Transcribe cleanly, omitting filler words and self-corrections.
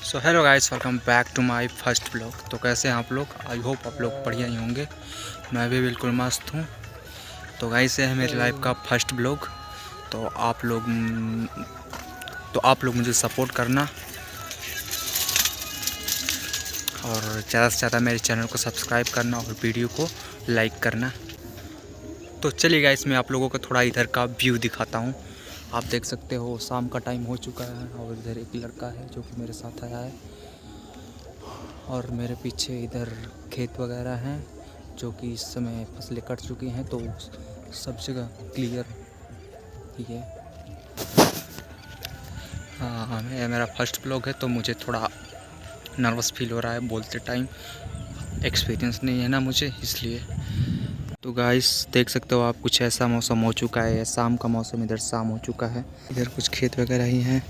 So hello guys, welcome back to my first blog. तो कैसे हैं आप लोग? आई होप आप लोग बढ़िया ही होंगे। मैं भी बिल्कुल मस्त हूँ। तो गाइस, ये है मेरी लाइफ का फर्स्ट ब्लॉग। तो आप लोग मुझे सपोर्ट करना और ज़्यादा से ज़्यादा मेरे चैनल को सब्सक्राइब करना और वीडियो को लाइक करना। तो चलिए गाइस, मैं आप लोगों को थोड़ा इधर का व्यू दिखाता हूँ। आप देख सकते हो शाम का टाइम हो चुका है और इधर एक लड़का है जो कि मेरे साथ आया है और मेरे पीछे इधर खेत वगैरह हैं जो कि इस समय फसलें कट चुकी हैं, तो सब जगह क्लियर ही है। हाँ, मेरा फर्स्ट ब्लॉग है तो मुझे थोड़ा नर्वस फील हो रहा है बोलते टाइम। एक्सपीरियंस नहीं है ना मुझे, इसलिए। तो गाइस, देख सकते हो आप, कुछ ऐसा मौसम हो चुका है। शाम का मौसम, इधर शाम हो चुका है। इधर कुछ खेत वगैरह ही हैं।